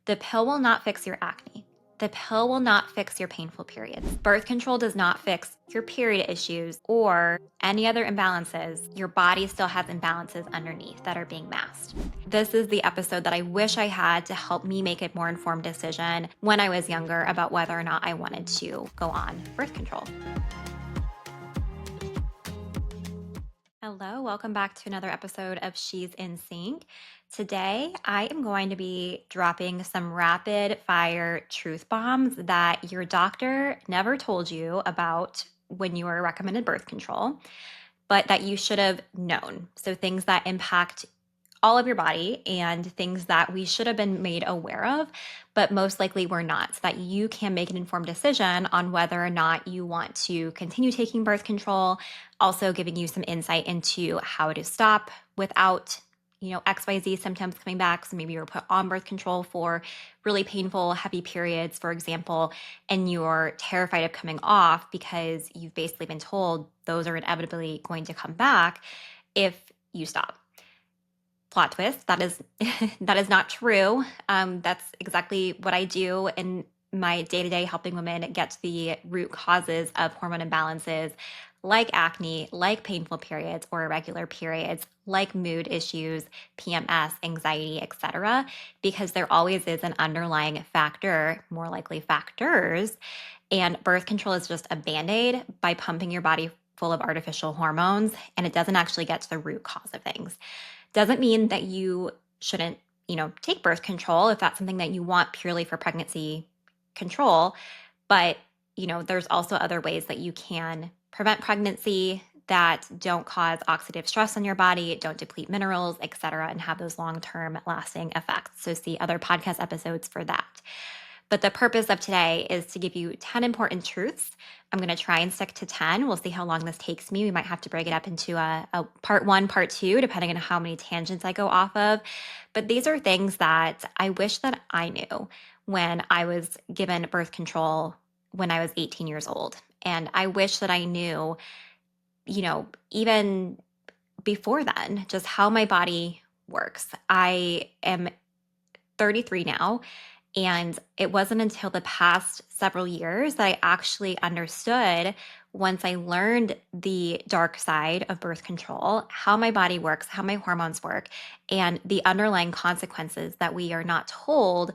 The pill will not fix your acne. The pill will not fix your painful periods. Birth control does not fix your period issues or any other imbalances. Your body still has imbalances underneath that are being masked. This is the episode that I wish I had to help me make a more informed decision when I was younger about whether or not I wanted to go on birth control. Hello, welcome back to another episode of She's in Sync. Today, I am going to be dropping some rapid fire truth bombs that your doctor never told you about when you were recommended birth control, but that you should have known. So, things that impact all of your body and things that we should have been made aware of, but most likely we're not, so that you can make an informed decision on whether or not you want to continue taking birth control. Also, giving you some insight into how to stop without XYZ symptoms coming back. So maybe you were put on birth control for really painful, heavy periods, for example, and you're terrified of coming off because you've basically been told those are inevitably going to come back if you stop. Plot twist, that is that is not true. That's exactly what I do in my day-to-day, helping women get to the root causes of hormone imbalances like acne, like painful periods or irregular periods, like mood issues, PMS, anxiety, etc. Because there always is an underlying factor, more likely factors, and birth control is just a band-aid by pumping your body full of artificial hormones, and it doesn't actually get to the root cause of things. Doesn't mean that you shouldn't, take birth control if that's something that you want purely for pregnancy control. But, there's also other ways that you can prevent pregnancy that don't cause oxidative stress on your body, don't deplete minerals, et cetera, and have those long-term lasting effects. So see other podcast episodes for that. But the purpose of today is to give you 10 important truths. I'm going to try and stick to 10. We'll see how long this takes me. We might have to break it up into a part one, part two, depending on how many tangents I go off of. But these are things that I wish that I knew when I was given birth control when I was 18 years old. And I wish that I knew, even before then, just how my body works. I am 33 now. And it wasn't until the past several years that I actually understood, once I learned the dark side of birth control, how my body works, how my hormones work, and the underlying consequences that we are not told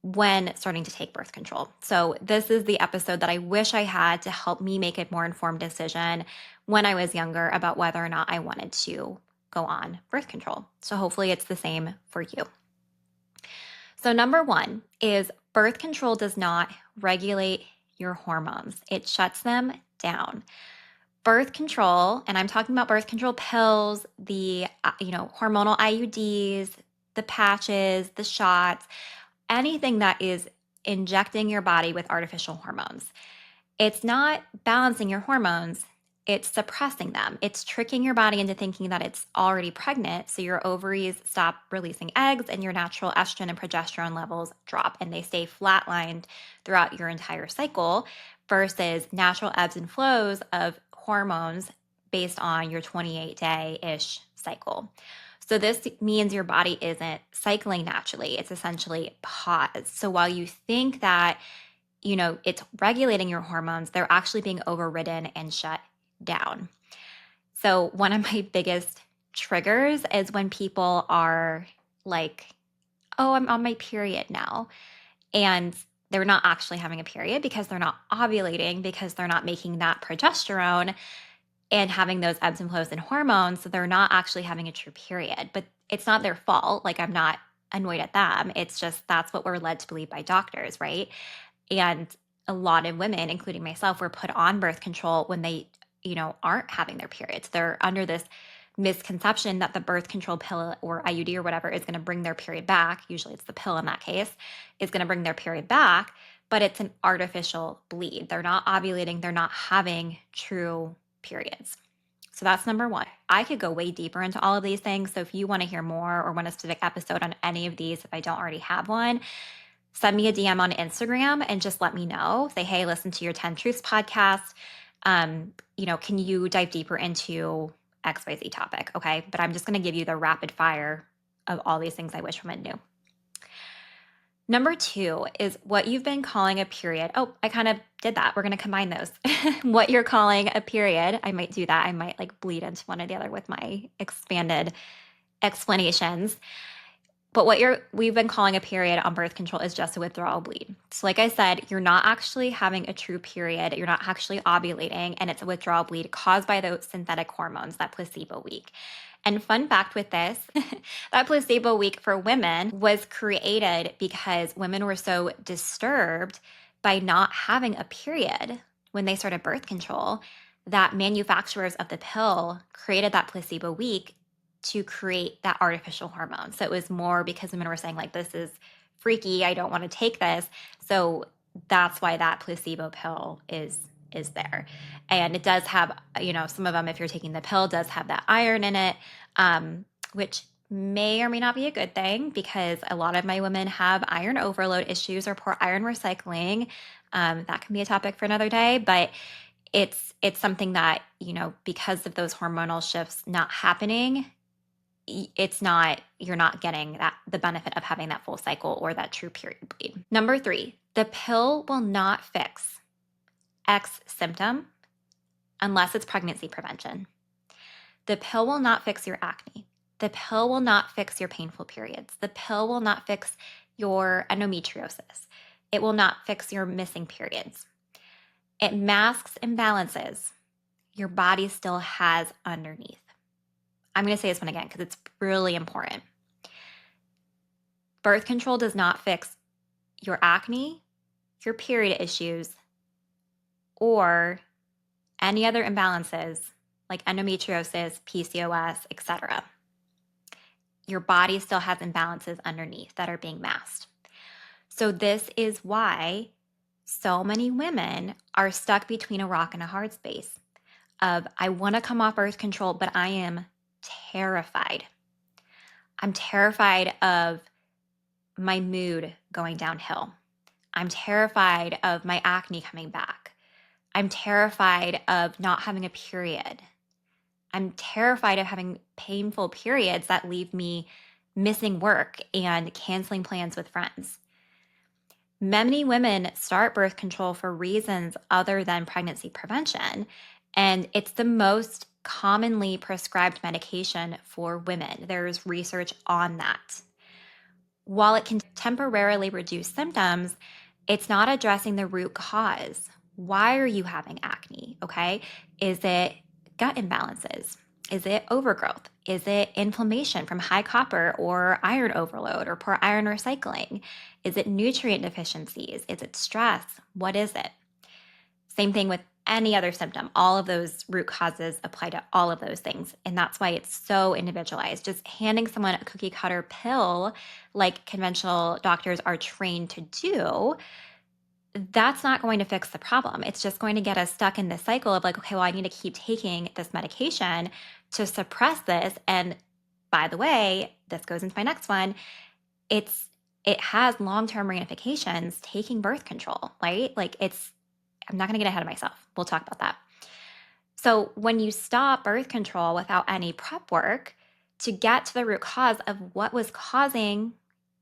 when starting to take birth control. So this is the episode that I wish I had to help me make a more informed decision when I was younger about whether or not I wanted to go on birth control. So hopefully it's the same for you. So number one is birth control does not regulate your hormones. It shuts them down. Birth control, and I'm talking about birth control pills, the hormonal IUDs, the patches, the shots, anything that is injecting your body with artificial hormones. It's not balancing your hormones. It's suppressing them. It's tricking your body into thinking that it's already pregnant. So your ovaries stop releasing eggs and your natural estrogen and progesterone levels drop and they stay flatlined throughout your entire cycle versus natural ebbs and flows of hormones based on your 28-day-ish cycle. So this means your body isn't cycling naturally. It's essentially paused. So while you think that, it's regulating your hormones, they're actually being overridden and shut down. So one of my biggest triggers is when people are like, oh, I'm on my period now. And they're not actually having a period because they're not ovulating, because they're not making that progesterone and having those ebbs and flows in hormones. So they're not actually having a true period. But it's not their fault. Like, I'm not annoyed at them. It's just that's what we're led to believe by doctors, right? And a lot of women, including myself, were put on birth control when they aren't having their periods. They're under this misconception that the birth control pill or IUD or whatever is going to bring their period back. Usually it's the pill in that case, is going to bring their period back, but it's an artificial bleed. They're not ovulating. They're not having true periods. So that's number one. I could go way deeper into all of these things. So if you want to hear more or want a specific episode on any of these, if I don't already have one, send me a DM on Instagram and just let me know. Say, hey, listen to your 10 Truths podcast. Can you dive deeper into XYZ topic? Okay. But I'm just going to give you the rapid fire of all these things I wish women knew. Number two is what you've been calling a period. Oh, I kind of did that. We're going to combine those. What you're calling a period. I might do that. I might like bleed into one or the other with my expanded explanations. But we've been calling a period on birth control is just a withdrawal bleed. So like I said, you're not actually having a true period. You're not actually ovulating, and it's a withdrawal bleed caused by those synthetic hormones, that placebo week. And fun fact with this, that placebo week for women was created because women were so disturbed by not having a period when they started birth control that manufacturers of the pill created that placebo week to create that artificial hormone. So it was more because women were saying like, this is freaky, I don't want to take this. So that's why that placebo pill is there. And it does have, some of them, if you're taking the pill, does have that iron in it, which may or may not be a good thing because a lot of my women have iron overload issues or poor iron recycling. That can be a topic for another day, but it's something that, because of those hormonal shifts not happening, you're not getting the benefit of having that full cycle or that true period bleed. Number three, the pill will not fix X symptom unless it's pregnancy prevention. The pill will not fix your acne. The pill will not fix your painful periods. The pill will not fix your endometriosis. It will not fix your missing periods. It masks imbalances your body still has underneath. I'm going to say this one again because it's really important. Birth control does not fix your acne, your period issues, or any other imbalances like endometriosis, PCOS, etc. Your body still has imbalances underneath that are being masked. So this is why so many women are stuck between a rock and a hard space of, I want to come off birth control, but I am terrified. I'm terrified of my mood going downhill. I'm terrified of my acne coming back. I'm terrified of not having a period. I'm terrified of having painful periods that leave me missing work and canceling plans with friends. Many women start birth control for reasons other than pregnancy prevention, and it's the most commonly prescribed medication for women. There's research on that. While it can temporarily reduce symptoms, it's not addressing the root cause. Why are you having acne? Okay. Is it gut imbalances? Is it overgrowth? Is it inflammation from high copper or iron overload or poor iron recycling? Is it nutrient deficiencies? Is it stress? What is it? Same thing with any other symptom. All of those root causes apply to all of those things. And that's why it's so individualized. Just handing someone a cookie cutter pill like conventional doctors are trained to do, that's not going to fix the problem. It's just going to get us stuck in this cycle of like, okay, well, I need to keep taking this medication to suppress this. And by the way, this goes into my next one. It has long-term ramifications taking birth control, right? I'm not going to get ahead of myself. We'll talk about that. So when you stop birth control without any prep work to get to the root cause of what was causing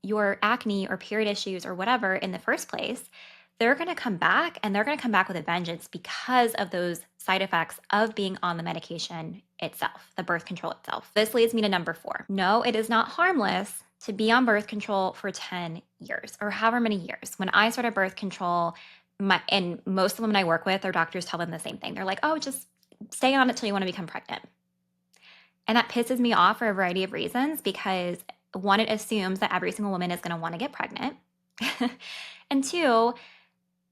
your acne or period issues or whatever in the first place, they're going to come back, and they're going to come back with a vengeance because of those side effects of being on the medication itself, the birth control itself. This leads me to number 4. No, it is not harmless to be on birth control for 10 years or however many years. When I started birth control, and most of the women I work with, their doctors tell them the same thing. They're like, oh, just stay on it till you want to become pregnant. And that pisses me off for a variety of reasons because one, it assumes that every single woman is going to want to get pregnant. And two,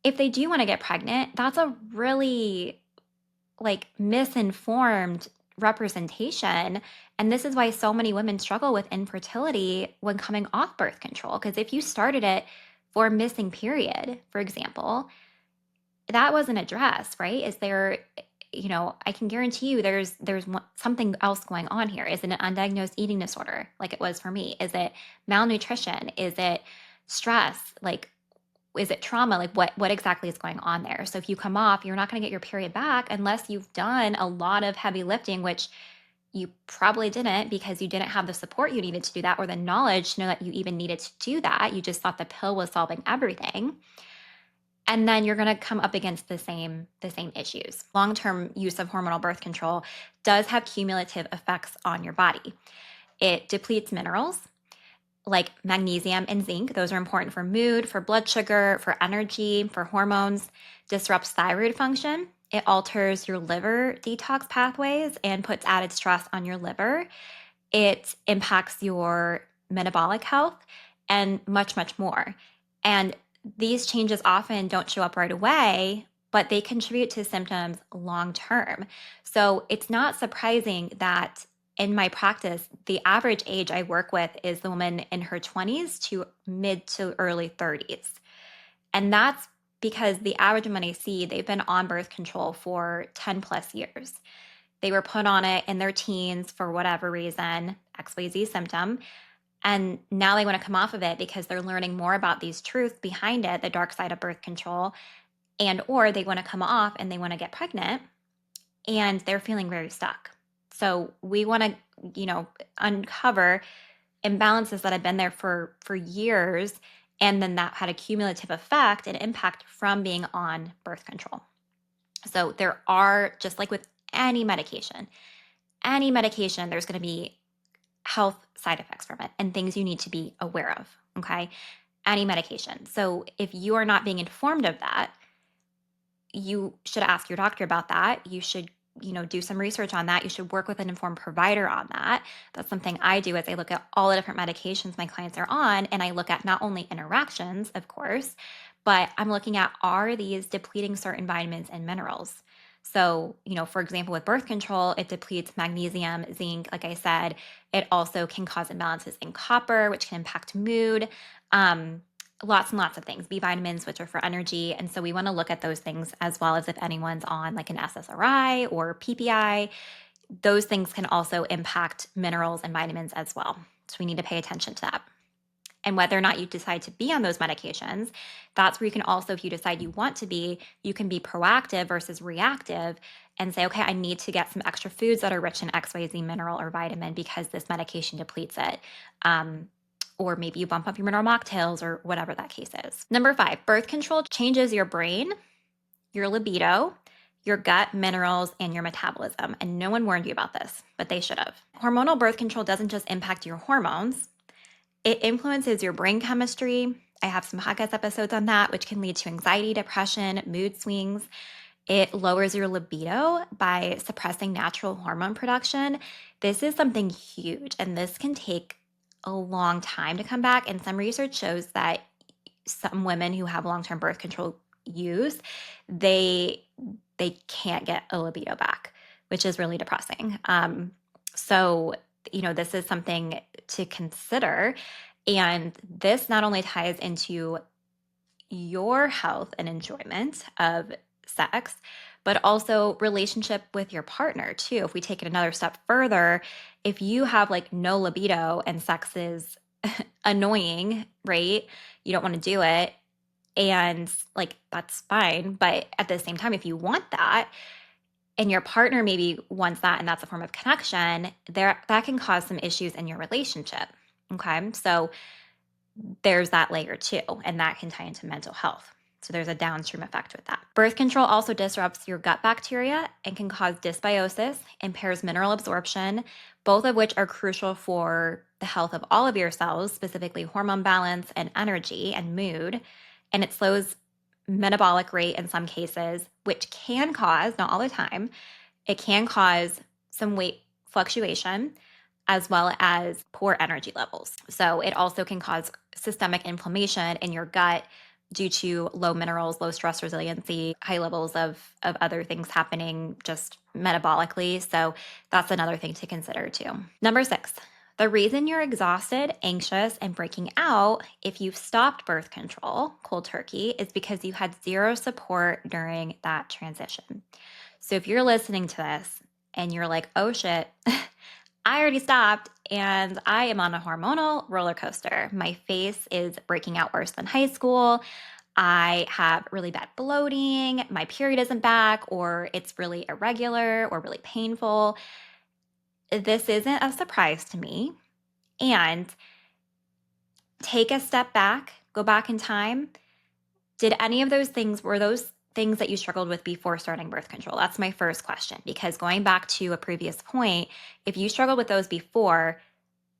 if they do want to get pregnant, that's a really misinformed representation. And this is why so many women struggle with infertility when coming off birth control. Because if you started it for missing period, for example, that wasn't addressed, right? Is there, I can guarantee you there's something else going on here. Is it an undiagnosed eating disorder like it was for me? Is it malnutrition? Is it stress? Is it trauma? What exactly is going on there? So if you come off, you're not going to get your period back unless you've done a lot of heavy lifting, which You probably didn't because you didn't have the support you needed to do that or the knowledge to know that you even needed to do that. You just thought the pill was solving everything. And then you're going to come up against the same issues. Long-term use of hormonal birth control does have cumulative effects on your body. It depletes minerals like magnesium and zinc. Those are important for mood, for blood sugar, for energy, for hormones, disrupts thyroid function. It alters your liver detox pathways and puts added stress on your liver. It impacts your metabolic health and much, much more. And these changes often don't show up right away, but they contribute to symptoms long term. So it's not surprising that in my practice, the average age I work with is the woman in her 20s to mid to early 30s. And that's because the average woman I see, they've been on birth control for 10 plus years. They were put on it in their teens for whatever reason, XYZ symptom. And now they want to come off of it because they're learning more about these truths behind it, the dark side of birth control, and or they want to come off and they want to get pregnant and they're feeling very stuck. So we want to, uncover imbalances that have been there for years and then that had a cumulative effect and impact from being on birth control. So there are, just like with any medication, there's going to be health side effects from it and things you need to be aware of. Okay. Any medication. So if you are not being informed of that, you should ask your doctor about that. You should, do some research on that. You should work with an informed provider on that. That's something I do is I look at all the different medications my clients are on and I look at not only interactions, of course, but I'm looking at are these depleting certain vitamins and minerals. So, for example, with birth control, it depletes magnesium, zinc, like I said. It also can cause imbalances in copper, which can impact mood. Lots and lots of things, B vitamins, which are for energy. And so we want to look at those things as well as if anyone's on like an SSRI or PPI, those things can also impact minerals and vitamins as well. So we need to pay attention to that. And whether or not you decide to be on those medications, that's where you can also, if you decide you want to be, you can be proactive versus reactive and say, okay, I need to get some extra foods that are rich in XYZ mineral or vitamin because this medication depletes it. Or maybe you bump up your mineral mocktails or whatever that case is. Number 5, birth control changes your brain, your libido, your gut, minerals, and your metabolism. And no one warned you about this, but they should have. Hormonal birth control doesn't just impact your hormones, it influences your brain chemistry. I have some podcast episodes on that, which can lead to anxiety, depression, mood swings. It lowers your libido by suppressing natural hormone production. This is something huge, and this can take a long time to come back. And some research shows that some women who have long-term birth control use, they can't get a libido back, which is really depressing. So, this is something to consider. And this not only ties into your health and enjoyment of sex, but also relationship with your partner too. If we take it another step further, if you have like no libido and sex is annoying, right? You don't want to do it. And like, that's fine. But at the same time, if you want that and your partner maybe wants that and that's a form of connection, that can cause some issues in your relationship. Okay. So there's that layer too, and that can tie into mental health. So there's a downstream effect with that. Birth control also disrupts your gut bacteria and can cause dysbiosis, impairs mineral absorption, both of which are crucial for the health of all of your cells, specifically hormone balance and energy and mood. And it slows metabolic rate in some cases, which can cause, not all the time, it can cause some weight fluctuation as well as poor energy levels. So it also can cause systemic inflammation in your gut due to low minerals, low stress resiliency, high levels of other things happening just metabolically. So that's another thing to consider too. Number 6, the reason you're exhausted, anxious, and breaking out if you've stopped birth control, cold turkey, is because you had zero support during that transition. So if you're listening to this and you're like, oh shit, I already stopped and I am on a hormonal roller coaster. My face is breaking out worse than high school. I have really bad bloating. My period isn't back, or it's really irregular or really painful. this isn't a surprise to me. And take a step back, go back in time. Did any of those things, were those things that you struggled with before starting birth control? That's my first question. Because going back to a previous point, if you struggled with those before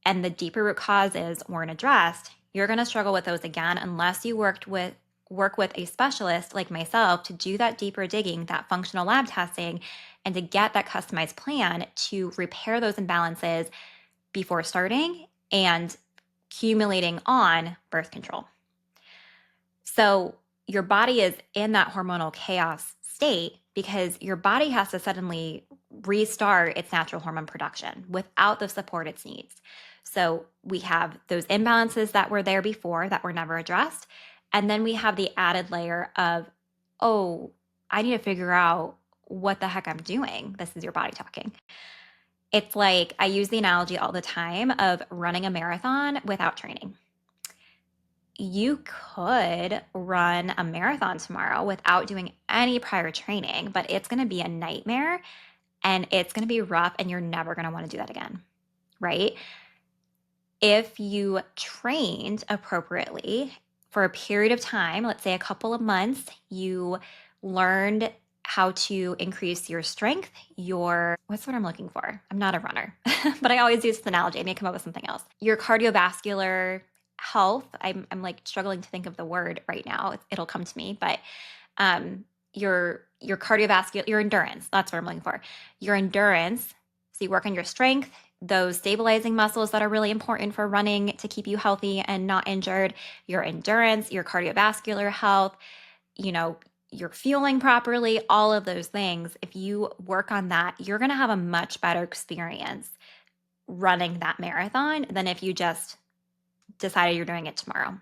and the deeper root causes weren't addressed, you're going to struggle with those again unless you work with a specialist like myself to do that deeper digging, that functional lab testing, and to get that customized plan to repair those imbalances before starting and accumulating on birth control. So your body is in that hormonal chaos state because your body has to suddenly restart its natural hormone production without the support it needs. So we have those imbalances that were there before that were never addressed. And then we have the added layer of, oh, I need to figure out what the heck I'm doing. This is your body talking. It's like I use the analogy all the time of running a marathon without training. You could run a marathon tomorrow without doing any prior training, but it's going to be a nightmare and it's going to be rough and you're never going to want to do that again, right? If you trained appropriately for a period of time, let's say a couple of months, you learned how to increase your strength, what's what I'm looking for? I'm not a runner, but I always use this analogy. I may come up with something else. Your cardiovascular health, I'm like struggling to think of the word right now. It'll come to me, but your cardiovascular, your endurance, that's what I'm looking for. Your endurance, so you work on your strength, those stabilizing muscles that are really important for running to keep you healthy and not injured, your endurance, your cardiovascular health, you know, you're fueling properly, all of those things. If you work on that, you're going to have a much better experience running that marathon than if you just decided you're doing it tomorrow.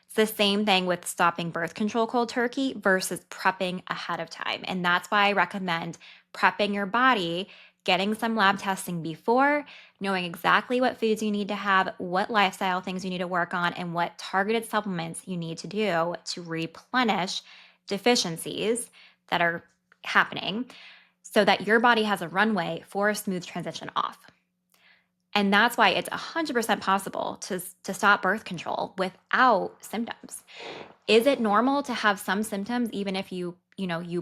It's the same thing with stopping birth control cold turkey versus prepping ahead of time. And that's why I recommend prepping your body, getting some lab testing before, knowing exactly what foods you need to have, what lifestyle things you need to work on, and what targeted supplements you need to do to replenish deficiencies that are happening so that your body has a runway for a smooth transition off. And that's why it's 100% possible to stop birth control without symptoms. Is it normal to have some symptoms even if you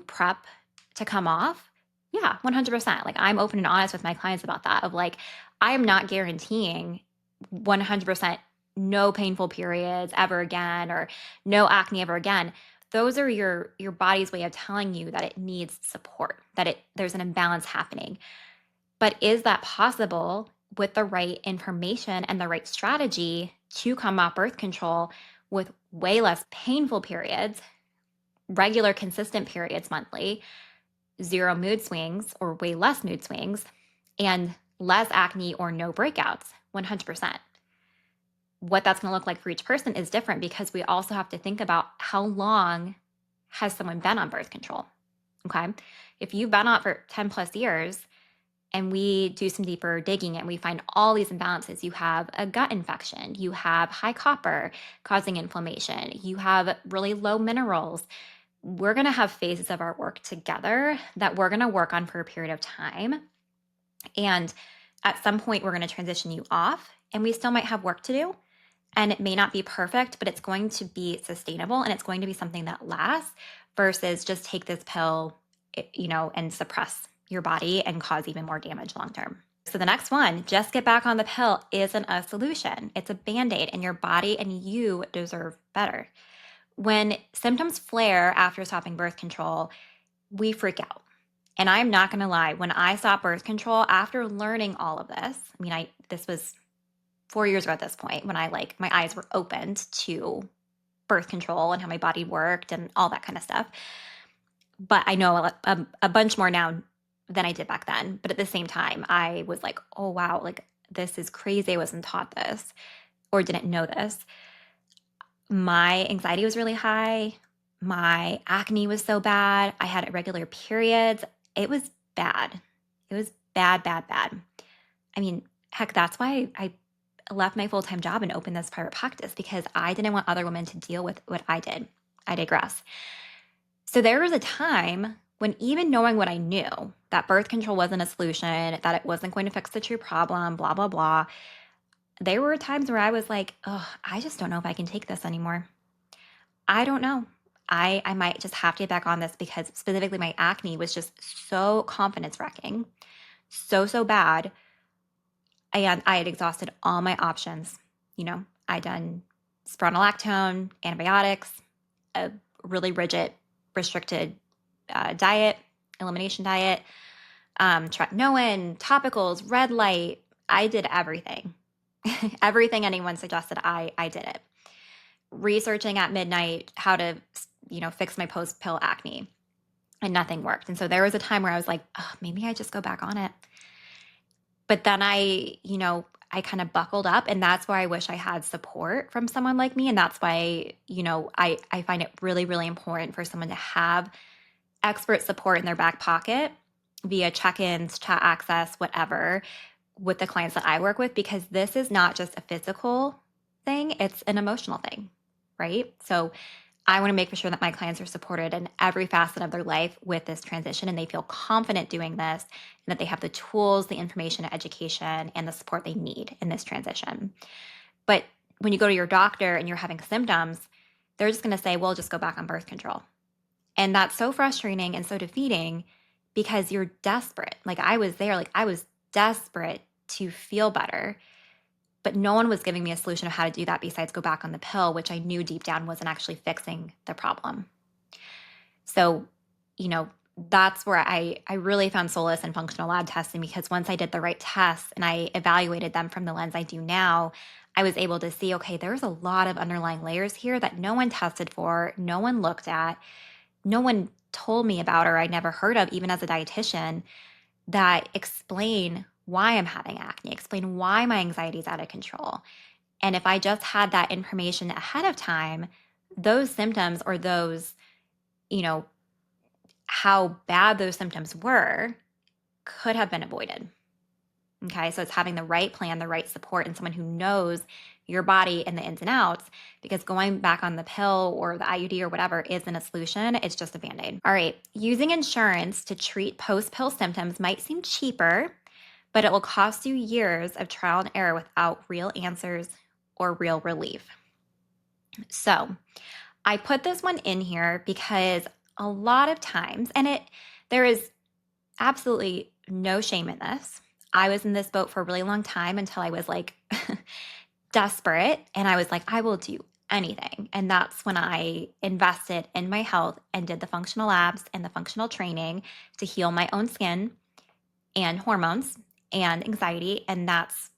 prep to come off? Yeah, 100%. Like I'm open and honest with my clients about that of like I am not guaranteeing 100% no painful periods ever again or no acne ever again. Those are your body's way of telling you that it needs support, that there's an imbalance happening. But is that possible with the right information and the right strategy to come off birth control with way less painful periods, regular, consistent periods monthly, zero mood swings or way less mood swings, and less acne or no breakouts? 100%. What that's going to look like for each person is different because we also have to think about how long has someone been on birth control. Okay. If you've been on it for 10 plus years, and we do some deeper digging and we find all these imbalances. You have a gut infection, you have high copper causing inflammation, you have really low minerals. We're going to have phases of our work together that we're going to work on for a period of time. And at some point, we're going to transition you off, and we still might have work to do. And it may not be perfect, but it's going to be sustainable and it's going to be something that lasts versus just take this pill, and suppress your body and cause even more damage long term. So the next one, just get back on the pill, isn't a solution. It's a Band-Aid, and your body and you deserve better. When symptoms flare after stopping birth control, we freak out. And I'm not going to lie, when I stopped birth control after learning all of this, this was 4 years ago at this point when my eyes were opened to birth control and how my body worked and all that kind of stuff. But I know a bunch more now than I did back then. But at the same time, I was like, oh, wow, like this is crazy. I wasn't taught this or didn't know this. My anxiety was really high. My acne was so bad. I had irregular periods. It was bad. It was bad, bad, bad. Heck, that's why I left my full-time job and opened this private practice because I didn't want other women to deal with what I did. I digress. So there was a time when even knowing what I knew, that birth control wasn't a solution, that it wasn't going to fix the true problem, blah, blah, blah, there were times where I was like, oh, I just don't know if I can take this anymore. I don't know. I might just have to get back on this because specifically my acne was just so confidence wrecking, so bad. And I had exhausted all my options. I'd done spironolactone, antibiotics, a really rigid, restricted diet, elimination diet, tretinoin, topicals, red light. I did everything. Everything anyone suggested, I did it. Researching at midnight how to, fix my post-pill acne, and nothing worked. And so there was a time where I was like, oh, maybe I just go back on it. But then I kind of buckled up, and that's why I wish I had support from someone like me. And that's why, I find it really, really important for someone to have expert support in their back pocket via check-ins, chat access, whatever, with the clients that I work with, because this is not just a physical thing, it's an emotional thing, right? So I want to make sure that my clients are supported in every facet of their life with this transition, and they feel confident doing this, and that they have the tools, the information, education, and the support they need in this transition. But when you go to your doctor and you're having symptoms, they're just going to say, well, just go back on birth control. And that's so frustrating and so defeating because you're desperate. Like I was there, like I was desperate to feel better, but no one was giving me a solution of how to do that besides go back on the pill, which I knew deep down wasn't actually fixing the problem. So, that's where I really found solace in functional lab testing, because once I did the right tests and I evaluated them from the lens I do now, I was able to see, okay, there's a lot of underlying layers here that no one tested for, no one looked at, no one told me about, or I never heard of, even as a dietitian, that explain why I'm having acne, explain why my anxiety is out of control. And if I just had that information ahead of time, those symptoms, or those, how bad those symptoms were, could have been avoided. Okay, so it's having the right plan, the right support, and someone who knows your body and the ins and outs, because going back on the pill or the IUD or whatever isn't a solution. It's just a Band-Aid. All right, using insurance to treat post-pill symptoms might seem cheaper, but it will cost you years of trial and error without real answers or real relief. So I put this one in here because a lot of times, and there is absolutely no shame in this. I was in this boat for a really long time until I was like desperate, and I was like, I will do anything. And that's when I invested in my health and did the functional labs and the functional training to heal my own skin and hormones and anxiety. And that's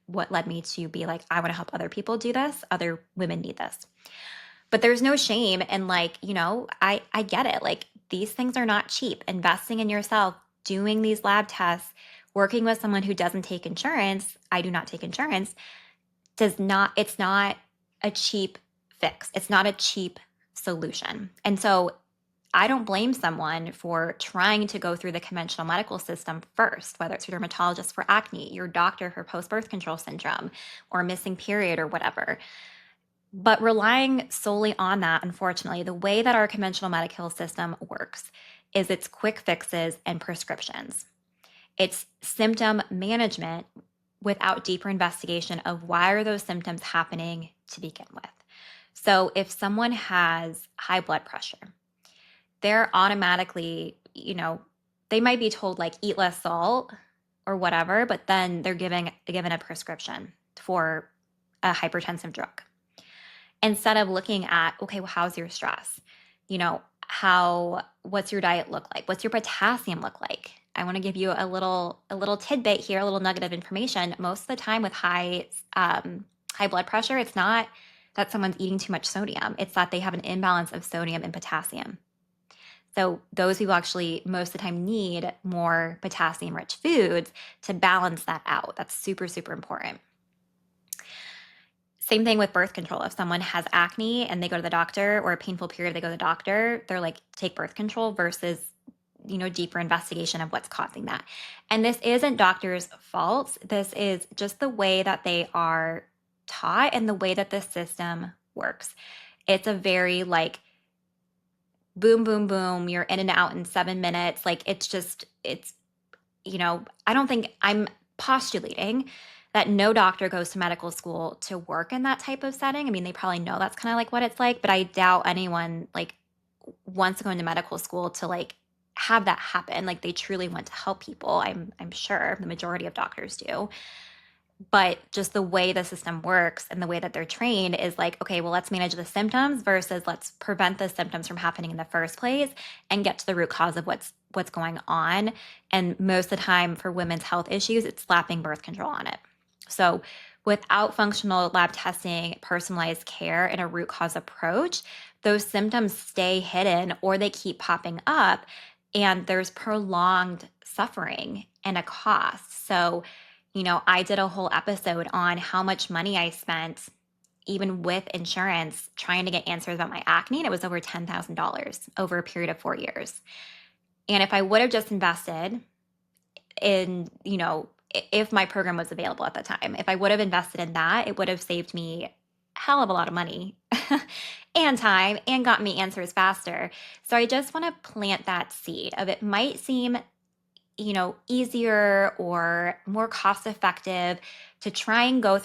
what led me to be like, I want to help other people do this. Other women need this. But there's no shame. And I get it. Like, these things are not cheap. Investing in yourself, doing these lab tests, working with someone who doesn't take insurance, I do not take insurance, it's not a cheap fix. It's not a cheap solution. And so I don't blame someone for trying to go through the conventional medical system first, whether it's your dermatologist for acne, your doctor for post-birth control syndrome, or missing period or whatever. But relying solely on that, unfortunately, the way that our conventional medical system works is it's quick fixes and prescriptions. It's symptom management without deeper investigation of why are those symptoms happening to begin with. So if someone has high blood pressure, they're automatically, they might be told like eat less salt or whatever, but then they're given a prescription for a hypertensive drug, instead of looking at, okay, well, how's your stress? What's your diet look like? What's your potassium look like? I want to give you a little tidbit here, a little nugget of information. Most of the time with high blood pressure, it's not that someone's eating too much sodium. It's that they have an imbalance of sodium and potassium. So those people actually most of the time need more potassium-rich foods to balance that out. That's super, super important. Same thing with birth control. If someone has acne and they go to the doctor, or a painful period, they go to the doctor, they're like, take birth control versus, deeper investigation of what's causing that. And this isn't doctors' fault. This is just the way that they are taught and the way that the system works. It's a very boom, boom, boom, you're in and out in 7 minutes. Like I don't think I'm postulating that no doctor goes to medical school to work in that type of setting. I mean, they probably know that's kind of like what it's like, but I doubt anyone like wants to go into medical school to like have that happen. Like they truly want to help people. I'm sure the majority of doctors do. But just the way the system works and the way that they're trained is like, okay, well, let's manage the symptoms versus let's prevent the symptoms from happening in the first place and get to the root cause of what's going on. And most of the time for women's health issues, it's slapping birth control on it. So without functional lab testing, personalized care, and a root cause approach, those symptoms stay hidden or they keep popping up, and there's prolonged suffering and a cost. So I did a whole episode on how much money I spent, even with insurance, trying to get answers about my acne. And it was over $10,000 over a period of 4 years. And if I would have just invested in, if my program was available at the time, if I would have invested in that, it would have saved me a hell of a lot of money and time and got me answers faster. So I just want to plant that seed of it might seem easier or more cost effective to try and go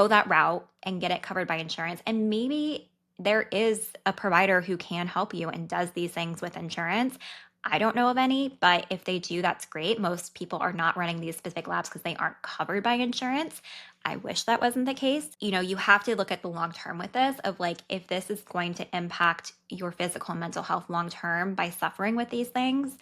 that route and get it covered by insurance. And maybe there is a provider who can help you and does these things with insurance. I don't know of any, but if they do, that's great. Most people are not running these specific labs because they aren't covered by insurance. I wish that wasn't the case. You have to look at the long term with this of like, if this is going to impact your physical and mental health long term by suffering with these things,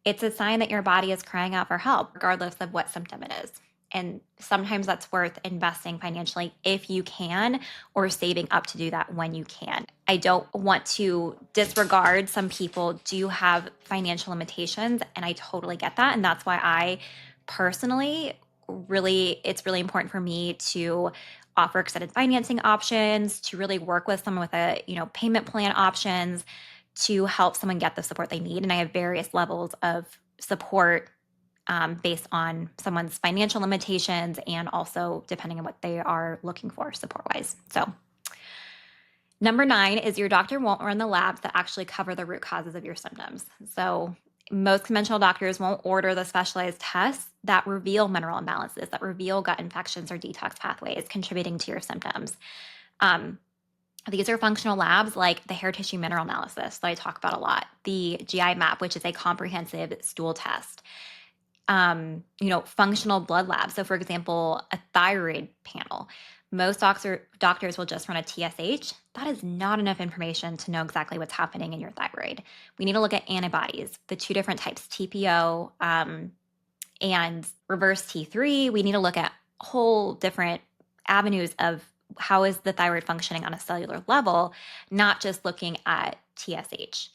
it's a sign that your body is crying out for help, regardless of what symptom it is. And sometimes that's worth investing financially if you can, or saving up to do that when you can. I don't want to disregard some people do have financial limitations, and I totally get that. And that's why I personally it's really important for me to offer extended financing options, to really work with someone with payment plan options to help someone get the support they need. And I have various levels of support based on someone's financial limitations and also depending on what they are looking for support wise. So, number 9 is your doctor won't run the labs that actually cover the root causes of your symptoms. So, most conventional doctors won't order the specialized tests that reveal mineral imbalances, that reveal gut infections or detox pathways contributing to your symptoms. These are functional labs like the hair tissue mineral analysis that I talk about a lot, the GI map, which is a comprehensive stool test, functional blood labs. So, for example, a thyroid panel. Most doctors will just run a TSH. That is not enough information to know exactly what's happening in your thyroid. We need to look at antibodies, the 2 different types, TPO and reverse T3. We need to look at whole different avenues of how is the thyroid functioning on a cellular level, not just looking at TSH.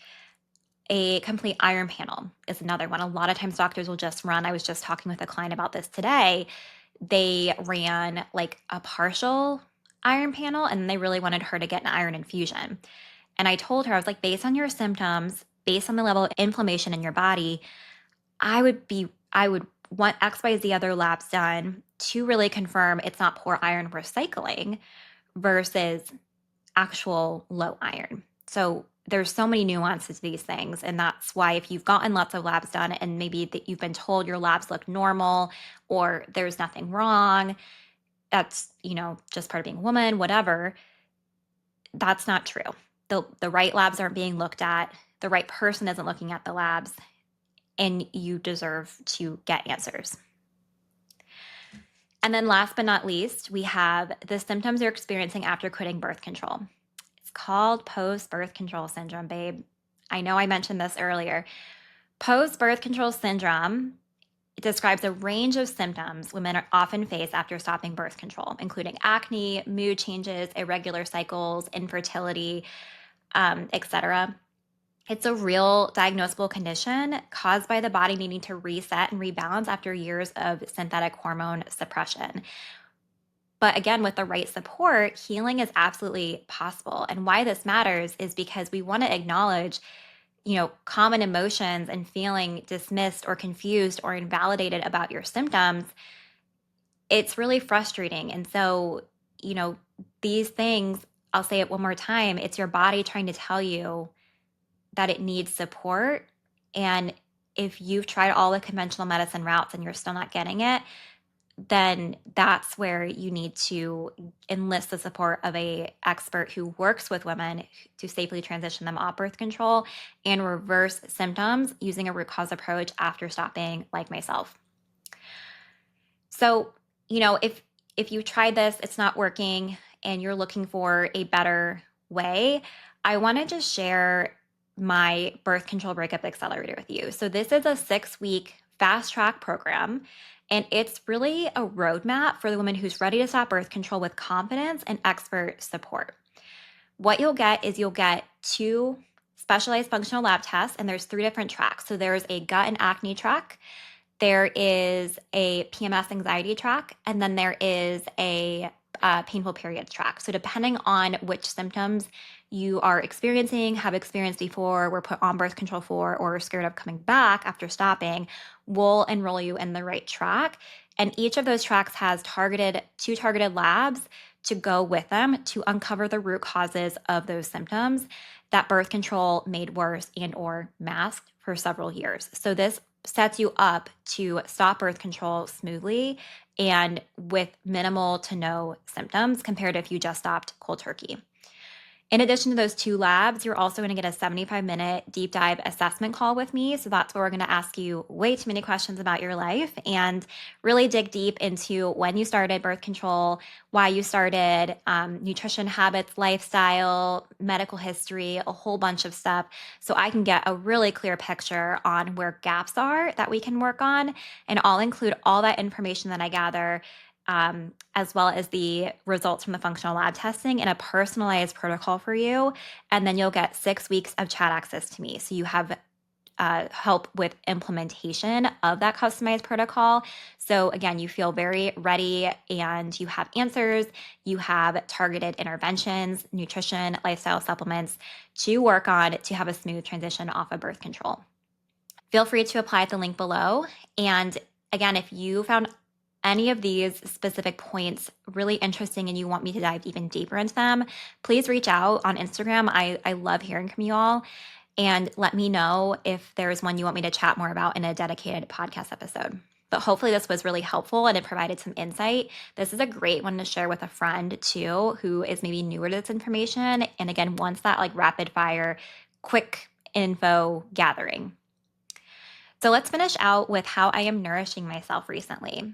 A complete iron panel is another one. A lot of times doctors will just run, I was just talking with a client about this today. They ran like a partial iron panel and they really wanted her to get an iron infusion. And I told her, I was like, based on your symptoms, based on the level of inflammation in your body, I would want XYZ other labs done to really confirm it's not poor iron recycling versus actual low iron. So there's so many nuances to these things. And that's why if you've gotten lots of labs done and maybe that you've been told your labs look normal or there's nothing wrong, that's, just part of being a woman, whatever, that's not true. The right labs aren't being looked at. The right person isn't looking at the labs, and you deserve to get answers. And then last but not least, we have the symptoms you're experiencing after quitting birth control. It's called post-birth control syndrome, babe. I know I mentioned this earlier. Post-birth control syndrome describes a range of symptoms women often face after stopping birth control, including acne, mood changes, irregular cycles, infertility, etc. It's a real diagnosable condition caused by the body needing to reset and rebalance after years of synthetic hormone suppression. But again, with the right support, healing is absolutely possible. And why this matters is because we want to acknowledge, common emotions and feeling dismissed or confused or invalidated about your symptoms. It's really frustrating. And so, these things, I'll say it one more time, it's your body trying to tell you that it needs support. And if you've tried all the conventional medicine routes and you're still not getting it, then that's where you need to enlist the support of a expert who works with women to safely transition them off birth control and reverse symptoms using a root cause approach after stopping, like myself. So, if you tried this, it's not working, and you're looking for a better way, I want to just share my birth control breakup accelerator with you. So, this is a 6-week fast track program, and it's really a roadmap for the woman who's ready to stop birth control with confidence and expert support. What you'll get 2 specialized functional lab tests, and there's 3 different tracks. So, there's a gut and acne track. There is a PMS anxiety track, and then there is a painful periods track. So depending on which symptoms you are experiencing, have experienced before, were put on birth control for, or are scared of coming back after stopping, we'll enroll you in the right track. And each of those tracks has 2 targeted labs to go with them to uncover the root causes of those symptoms that birth control made worse and or masked for several years. So this sets you up to stop birth control smoothly and with minimal to no symptoms compared to if you just stopped cold turkey. In addition to those 2 labs, you're also going to get a 75-minute deep dive assessment call with me. So that's where we're going to ask you way too many questions about your life and really dig deep into when you started birth control, why you started, nutrition habits, lifestyle, medical history, a whole bunch of stuff. So I can get a really clear picture on where gaps are that we can work on. And I'll include all that information that I gather as well as the results from the functional lab testing in a personalized protocol for you. And then you'll get 6 weeks of chat access to me. So you have help with implementation of that customized protocol. So again, you feel very ready and you have answers, you have targeted interventions, nutrition, lifestyle supplements to work on to have a smooth transition off of birth control. Feel free to apply at the link below. And again, if you found any of these specific points really interesting and you want me to dive even deeper into them, please reach out on Instagram. I love hearing from you all. And let me know if there's one you want me to chat more about in a dedicated podcast episode. But hopefully this was really helpful and it provided some insight. This is a great one to share with a friend too, who is maybe newer to this information. And again, wants that like rapid fire, quick info gathering. So let's finish out with how I am nourishing myself recently.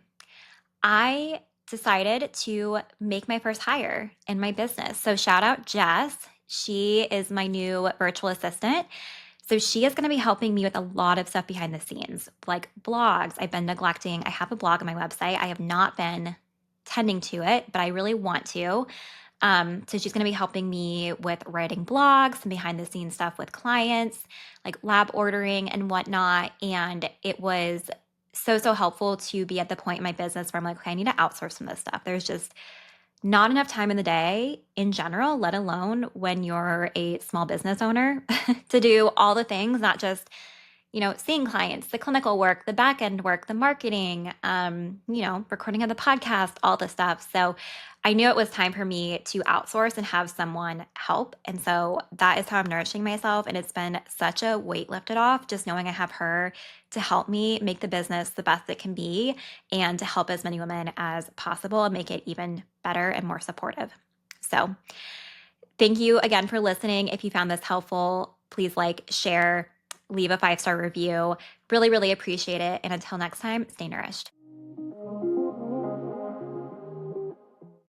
I decided to make my first hire in my business. So shout out Jess. She is my new virtual assistant. So she is going to be helping me with a lot of stuff behind the scenes, like blogs. I've been neglecting. I have a blog on my website. I have not been tending to it, but I really want to. So she's going to be helping me with writing blogs and behind the scenes stuff with clients, like lab ordering and whatnot. And it was so helpful to be at the point in my business where I'm like, okay, I need to outsource some of this stuff. There's just not enough time in the day in general, let alone when you're a small business owner to do all the things, not just, seeing clients, the clinical work, the back end work, the marketing, recording of the podcast, all the stuff. So I knew it was time for me to outsource and have someone help. And so that is how I'm nourishing myself. And it's been such a weight lifted off, just knowing I have her to help me make the business the best it can be and to help as many women as possible and make it even better and more supportive. So thank you again for listening. If you found this helpful, please share, leave a 5-star review. Really, really appreciate it. And until next time, stay nourished.